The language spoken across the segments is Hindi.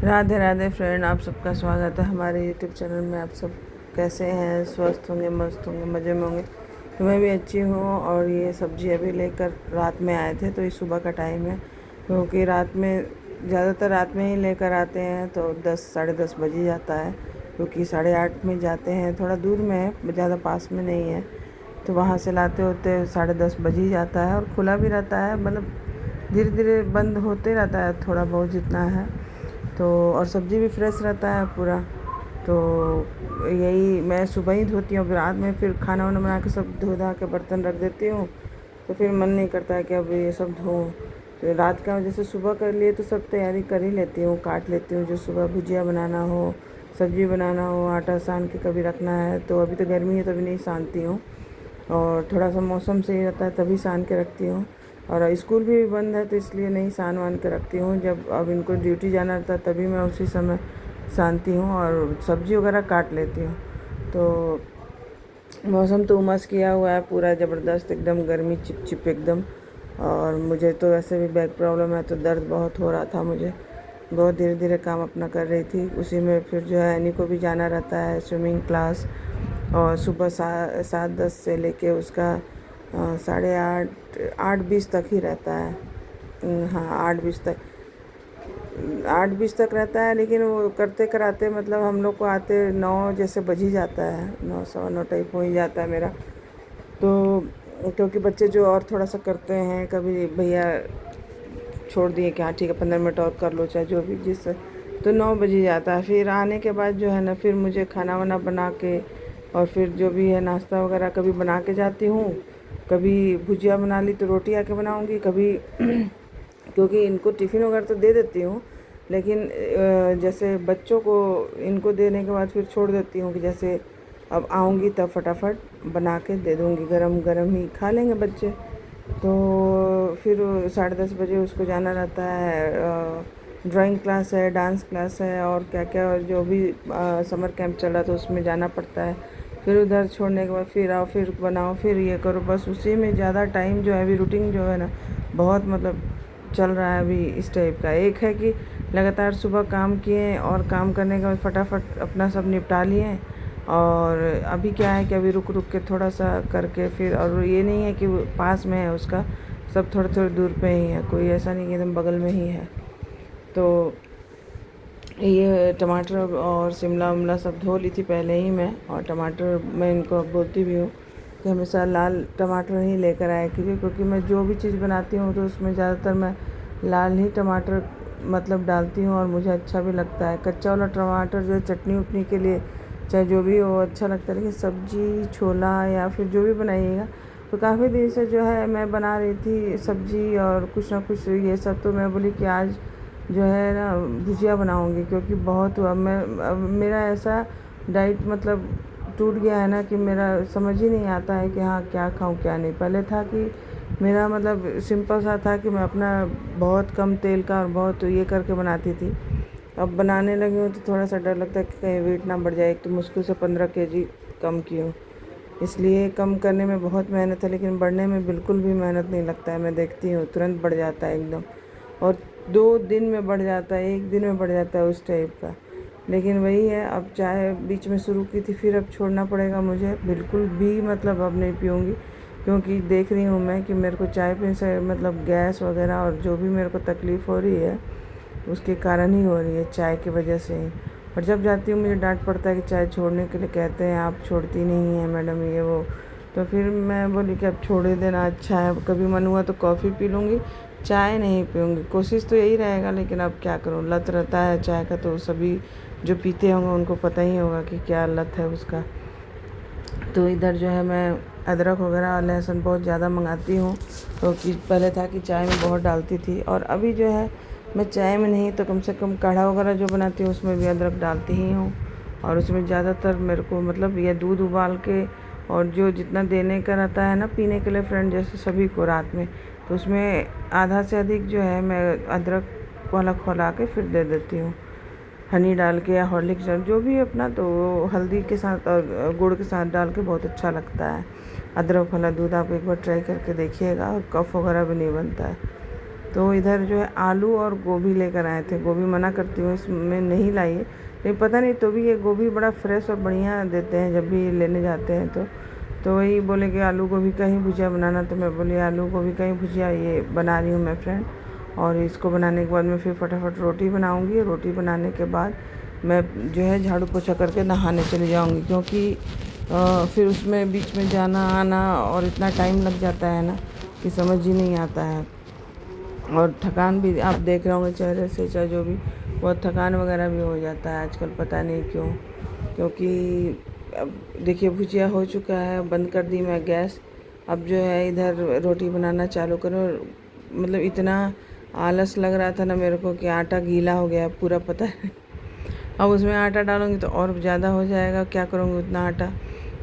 राधे राधे फ्रेंड, आप सबका स्वागत है हमारे यूट्यूब चैनल में। आप सब कैसे हैं? स्वस्थ होंगे, मस्त होंगे, मज़े में होंगे। तो मैं भी अच्छी हूँ। और ये सब्ज़ी अभी लेकर रात में आए थे, तो ये सुबह का टाइम है, क्योंकि रात में ज़्यादातर रात में ही लेकर आते हैं, तो 10 साढ़े 10 बज ही जाता है, क्योंकि 8:30 में जाते हैं। थोड़ा दूर में है, ज़्यादा पास में नहीं है, तो वहाँ से लाते होते 10:30 बज ही जाता है। और खुला भी रहता है, मतलब धीरे धीरे बंद होते रहता है थोड़ा बहुत जितना है। तो और सब्ज़ी भी फ्रेश रहता है पूरा। तो यही मैं सुबह ही धोती हूँ, फिर रात में फिर खाना वाना बना के सब धो धा के बर्तन रख देती हूँ। तो फिर मन नहीं करता है कि अब ये सब धोऊँ। तो रात का जैसे सुबह कर लिए तो सब तैयारी कर ही लेती हूँ, काट लेती हूँ। जो सुबह भुजिया बनाना हो, सब्ज़ी बनाना हो, आटा सान के कभी रखना है, तो अभी तो गर्मी है, तभी नहीं सानती हूँ। और थोड़ा सा मौसम सही रहता है तभी सान के रखती हूँ। और स्कूल भी बंद है, तो इसलिए नहीं सान वान के रखती हूँ। जब अब इनको ड्यूटी जाना रहता है तभी मैं उसी समय सानती हूँ और सब्ज़ी वगैरह काट लेती हूँ। तो मौसम तो उमस किया हुआ है पूरा ज़बरदस्त, एकदम गर्मी चिप एकदम। और मुझे तो वैसे भी बैक प्रॉब्लम है, तो दर्द बहुत हो रहा था मुझे। बहुत धीरे धीरे काम अपना कर रही थी, उसी में फिर जो है एनी को भी जाना रहता है स्विमिंग क्लास। और सुबह 7:10 से लेके उसका 8:30 तक ही रहता है। हाँ, 8:20 तक रहता है, लेकिन वो करते कराते मतलब हम लोग को आते 9 जैसे बज ही जाता है, 9 सवा 9 टाइप हो ही जाता है मेरा। तो क्योंकि बच्चे जो और थोड़ा सा करते हैं, कभी भैया छोड़ दिए कि हाँ ठीक है 15 मिनट और कर लो, चाहे जो भी जिससे, तो 9 बज ही जाता है। फिर आने के बाद जो है ना, फिर मुझे खाना वाना बना के और फिर जो भी है नाश्ता वगैरह कभी बना के जाती हूँ। कभी भुजिया बना ली तो रोटी आके बनाऊँगी कभी क्योंकि इनको टिफ़िन वगैरह तो दे देती हूँ, लेकिन जैसे बच्चों को इनको देने के बाद फिर छोड़ देती हूँ कि जैसे अब आऊँगी तब फटाफट बना के दे दूँगी, गरम गरम ही खा लेंगे बच्चे। तो फिर 10:30 बजे उसको जाना रहता है। ड्राइंग क्लास है, डांस क्लास है, और क्या क्या जो भी समर कैंप चल रहा था उसमें जाना पड़ता है। फिर उधर छोड़ने के बाद फिर आओ, फिर बनाओ, फिर ये करो, बस उसी में ज़्यादा टाइम जो है अभी रूटीन जो है ना, बहुत मतलब चल रहा है अभी इस टाइप का। एक है कि लगातार सुबह काम किए और काम करने के बाद फटाफट अपना सब निपटा लिए। और अभी क्या है कि अभी रुक रुक के थोड़ा सा करके फिर, और ये नहीं है कि वो पास में है उसका, सब थोड़े थोड़े दूर पे ही है, कोई ऐसा नहीं कि एकदम बगल में ही है। तो ये टमाटर और शिमला उमला सब धो ली थी पहले ही मैं। और टमाटर मैं इनको अब बोलती भी हूँ कि हमेशा लाल टमाटर ही लेकर आए, क्योंकि मैं जो भी चीज़ बनाती हूँ तो उसमें ज़्यादातर मैं लाल ही टमाटर मतलब डालती हूँ, और मुझे अच्छा भी लगता है। कच्चा वाला टमाटर जो है चटनी उटनी के लिए चाहे जो भी हो अच्छा लगता है, लेकिन सब्ज़ी छोला या फिर जो भी बनाइएगा, तो काफ़ी देर से जो है मैं बना रही थी सब्ज़ी और कुछ ना कुछ ये सब। तो मैं बोली कि आज जो है ना भुजिया बनाऊंगी, क्योंकि बहुत अब मेरा ऐसा डाइट मतलब टूट गया है ना कि मेरा समझ ही नहीं आता है कि हाँ क्या खाऊं क्या नहीं। पहले था कि मेरा मतलब सिंपल सा था कि मैं अपना बहुत कम तेल का और बहुत ये करके बनाती थी। अब बनाने लगी हूँ तो थोड़ा सा डर लगता है कि कहीं वेट ना बढ़ जाए। एक तो मुश्किल से 15 केजी कम की हूँ, इसलिए कम करने में बहुत मेहनत है, लेकिन बढ़ने में बिल्कुल भी मेहनत नहीं लगता है। मैं देखती हूँ तुरंत बढ़ जाता है एकदम, और 2 दिन में बढ़ जाता है, 1 दिन में बढ़ जाता है उस टाइप का। लेकिन वही है, अब चाय बीच में शुरू की थी, फिर अब छोड़ना पड़ेगा मुझे। बिल्कुल भी मतलब अब नहीं पीऊँगी, क्योंकि देख रही हूँ मैं कि मेरे को चाय पीने से मतलब गैस वगैरह और जो भी मेरे को तकलीफ़ हो रही है उसके कारण ही हो रही है, चाय की वजह से ही। और जब जाती हूँ मुझे डांट पड़ता है कि चाय छोड़ने के लिए कहते हैं, आप छोड़ती नहीं हैं मैडम ये वो। तो फिर मैं बोली कि अब छोड़ ही देना अच्छा है। कभी मन हुआ तो कॉफ़ी पी लूँगी, चाय नहीं पीऊँगी। कोशिश तो यही रहेगा, लेकिन अब क्या करूँ, लत रहता है चाय का, तो सभी जो पीते होंगे उनको पता ही होगा कि क्या लत है उसका। तो इधर जो है मैं अदरक वगैरह और लहसुन बहुत ज़्यादा मंगाती हूँ, क्योंकि पहले था कि चाय में बहुत डालती थी, और अभी जो है मैं चाय में नहीं तो कम से कम काढ़ा वगैरह जो बनाती हूँ उसमें भी अदरक डालती ही हूँ। और उसमें ज़्यादातर मेरे को मतलब ये दूध उबाल के और जो जितना देने का रहता है ना पीने के लिए फ्रेंड जैसे सभी को रात में, तो उसमें आधा से अधिक जो है मैं अदरक वाला खौला के फिर दे देती हूँ, हनी डाल के या हॉर्लिक्स जो भी अपना। तो वो हल्दी के साथ और गुड़ के साथ डाल के बहुत अच्छा लगता है। अदरक वाला दूध आप एक बार ट्राई करके देखिएगा, और कफ़ वगैरह भी नहीं बनता है। तो इधर जो है आलू और गोभी लेकर आए थे। गोभी मना करती हूँ इसमें नहीं लाई है, लेकिन पता नहीं तो भी ये गोभी बड़ा फ्रेश और बढ़िया देते हैं जब भी लेने जाते हैं। तो वही बोले कि आलू गोभी का ही भुजिया बनाना, तो मैं बोली आलू गोभी का ही भुजिया ये बना रही हूँ मैं फ्रेंड। और इसको बनाने के बाद मैं फिर फटाफट रोटी बनाऊँगी। रोटी बनाने के बाद मैं जो है झाड़ू पोछा करके नहाने चली जाऊँगी, क्योंकि फिर उसमें बीच में जाना आना और इतना टाइम लग जाता है ना कि समझ ही नहीं आता है। और थकान भी आप देख रहे होंगे चेहरे से, चाहे जो भी, बहुत थकान वगैरह भी हो जाता है आजकल, पता नहीं क्यों। क्योंकि अब देखिए भुजिया हो चुका है, बंद कर दी मैं गैस। अब जो है इधर रोटी बनाना चालू करो। मतलब इतना आलस लग रहा था ना मेरे को कि आटा गीला हो गया पूरा, पता है। अब उसमें आटा डालूँगी तो और ज़्यादा हो जाएगा, क्या करूँगी उतना आटा।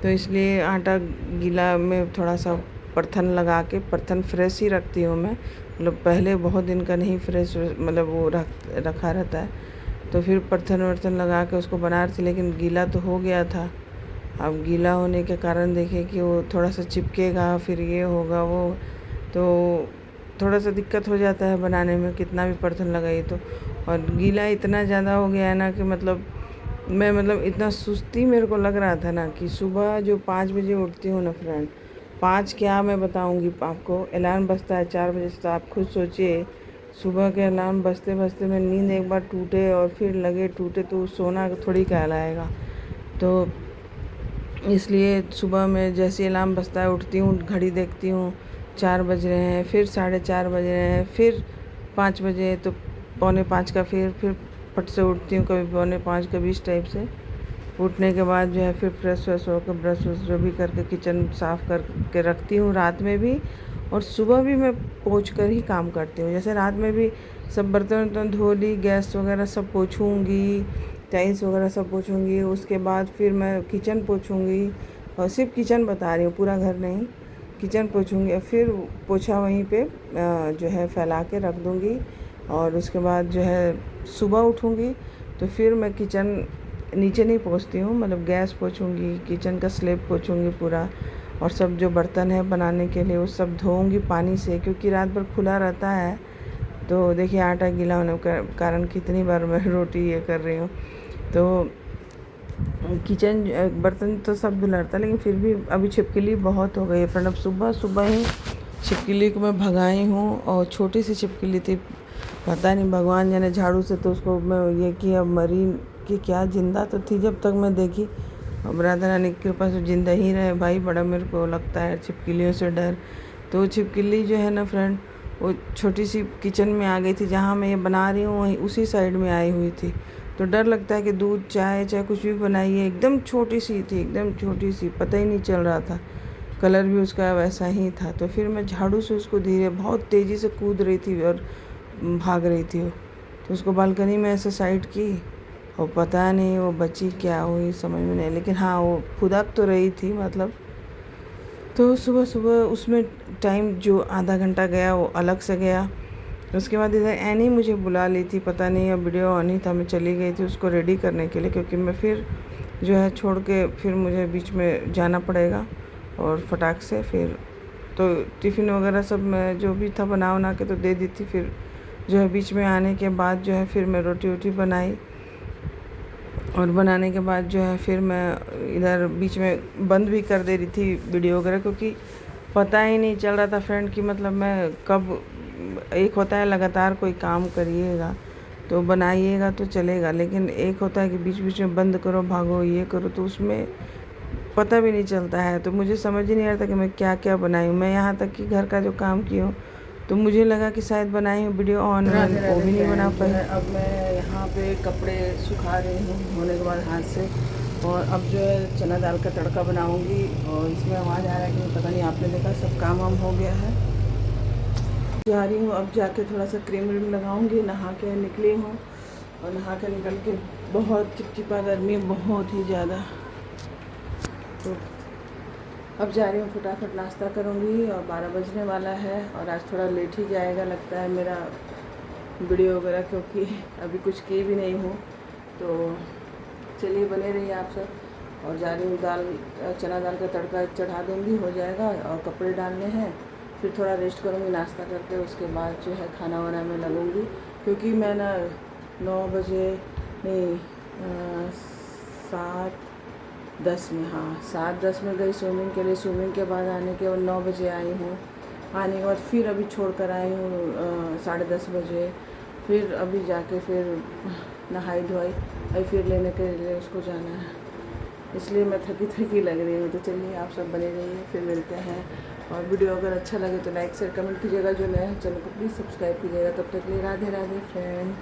तो इसलिए आटा गीला में थोड़ा सा परथन लगा के, परथन फ्रेश ही रखती हूँ मैं, मतलब पहले बहुत दिन का नहीं फ्रेश मतलब वो रखा रहता है। तो फिर परथन वर्थन लगा के उसको बना रही थी, लेकिन गीला तो हो गया था। अब गीला होने के कारण देखिए कि वो थोड़ा सा चिपकेगा, फिर ये होगा वो, तो थोड़ा सा दिक्कत हो जाता है बनाने में, कितना भी परथन लगाई तो। और गीला इतना ज़्यादा हो गया है ना कि मतलब इतना सुस्ती मेरे को लग रहा था ना कि सुबह जो 5 बजे उठती हूँ ना फ्रेंड, 5 क्या मैं बताऊँगी आपको, अलार्म बजता है 4 बजे से। तो आप खुद सोचिए, सुबह के अलार्म बजते बजते मैं नींद एक बार टूटे और फिर लगे टूटे तो सोना थोड़ी कहलाएगा। तो इसलिए सुबह में जैसे अलार्म बजता है उठती हूँ, घड़ी देखती हूँ 4 बज रहे हैं, फिर 4:30 बज रहे हैं, फिर 5 बजे, तो 4:45 का फिर फट से उठती हूँ, कभी 4:45 कभी इस टाइप से। उठने के बाद जो है फिर फ्रेश व्रेश होकर ब्रश व्रश जो भी करके किचन साफ़ करके रखती हूँ रात में भी, और सुबह भी मैं पोंछ कर ही काम करती हूँ। जैसे रात में भी सब बर्तन वर्तन धो ली, गैस वगैरह सब पोंछूँगी, टाइल्स वगैरह सब पोंछूँगी, उसके बाद फिर मैं किचन पोंछूँगी। और सिर्फ किचन बता रही हूँ, पूरा घर नहीं, किचन पोंछूँगी। फिर पोछा वहीं पे जो है फैला के रख दूँगी। और उसके बाद जो है सुबह उठूँगी तो फिर मैं किचन नीचे नहीं पोंछती हूँ, मतलब गैस पोंछूँगी, किचन का स्लैब पोंछूँगी पूरा, और सब जो बर्तन है बनाने के लिए वो सब धोऊँगी पानी से, क्योंकि रात भर खुला रहता है। तो देखिए आटा गीला होने के कारण कितनी बार मैं रोटी ये कर रही हूँ। तो किचन बर्तन तो सब धुला रहता है, लेकिन फिर भी अभी छिपकली बहुत हो गई है फ्रेंड। अब सुबह सुबह ही छिपकली को मैं भगाई हूँ, और छोटी सी छिपकली थी, पता नहीं भगवान जाने झाड़ू से तो उसको मैं ये कि अब मरी कि क्या, जिंदा तो थी जब तक मैं देखी। और राधा रानी की कृपा से जिंदा ही रहे भाई, बड़ा मेरे को लगता है छिपकलियों से डर। तो छिपकली जो है ना फ्रेंड, वो छोटी सी किचन में आ गई थी, जहाँ मैं ये बना रही हूँ वहीं उसी साइड में आई हुई थी। तो डर लगता है कि दूध चाय चाहे कुछ भी बनाइए, एकदम छोटी सी थी, एकदम छोटी सी, पता ही नहीं चल रहा था, कलर भी उसका वैसा ही था। तो फिर मैं झाड़ू से उसको धीरे, बहुत तेज़ी से कूद रही थी और भाग रही थी वो, तो उसको बालकनी में ऐसे साइड की, और पता नहीं वो बची क्या हुई समझ में नहीं, लेकिन हाँ वो फुदक तो रही थी मतलब। तो सुबह सुबह उसमें टाइम जो आधा घंटा गया वो अलग से गया। उसके बाद इधर एनी मुझे बुला ली थी, पता नहीं अब वीडियो ऑन ही था, मैं चली गई थी उसको रेडी करने के लिए, क्योंकि मैं फिर जो है छोड़ के फिर मुझे बीच में जाना पड़ेगा और फटाक से फिर। तो टिफ़िन वगैरह सब मैं जो भी था बना के तो दे दी थी। फिर जो है बीच में आने के बाद जो है फिर मैं रोटी वोटी बनाई, और बनाने के बाद जो है फिर मैं इधर बीच में बंद भी कर दे रही थी वीडियो वगैरह, क्योंकि पता ही नहीं चल रहा था फ्रेंड कि मतलब मैं कब, एक होता है लगातार कोई काम करिएगा तो बनाइएगा तो चलेगा, लेकिन एक होता है कि बीच बीच में बंद करो, भागो, ये करो, तो उसमें पता भी नहीं चलता है। तो मुझे समझ ही नहीं आ रहा था कि मैं क्या क्या बनाई हूँ। मैं यहाँ तक कि घर का जो काम की हूँ तो मुझे लगा कि शायद बनाई हूँ वीडियो ऑन, वो भी नहीं बना पाई। अब मैं यहाँ पे कपड़े सुखा रही हूँ धोने के बाद हाथ से, और अब जो है चना दाल का तड़का बनाऊँगी। और इसमें आवाज़ आ रहा है कि पता नहीं, आपने देखा सब काम वाम हो गया है, जा रही हूँ अब जाके थोड़ा सा क्रीम व्रीम लगाऊंगी। नहा के निकली हूँ, और नहा के निकल के बहुत चिपचिपा गर्मी, बहुत ही ज़्यादा। तो अब जा रही हूँ, फटाफट नाश्ता करूँगी, और 12 बजने वाला है, और आज थोड़ा लेट ही जाएगा लगता है मेरा वीडियो वगैरह, क्योंकि अभी कुछ की भी नहीं हूँ। तो चलिए बने रहिए आप सब। और जा रही हूँ चना दाल का तड़का चढ़ा दूँगी, हो जाएगा, और कपड़े डालने हैं, फिर थोड़ा रेस्ट करूँगी नाश्ता करके, उसके बाद जो है खाना वाना में लगूँगी। क्योंकि मैं ना 9 बजे नहीं 7:10 में, हाँ 7:10 में गई स्विमिंग के लिए। स्विमिंग के बाद आने के 9 बजे आई हूँ। आने के बाद फिर अभी छोड़ कर आई हूँ 10:30 बजे। फिर अभी जाके फिर नहाई धोई, अभी फिर लेने के लिए उसको जाना है, इसलिए मैं थकी थकी लग रही हूँ। तो चलिए आप सब बने रहिए, फिर मिलते हैं। और वीडियो अगर अच्छा लगे तो लाइक शेयर कमेंट कीजिएगा। जो नया है चैनल को प्लीज़ सब्सक्राइब कीजिएगा। तब तक के लिए राधे राधे फ्रेंड।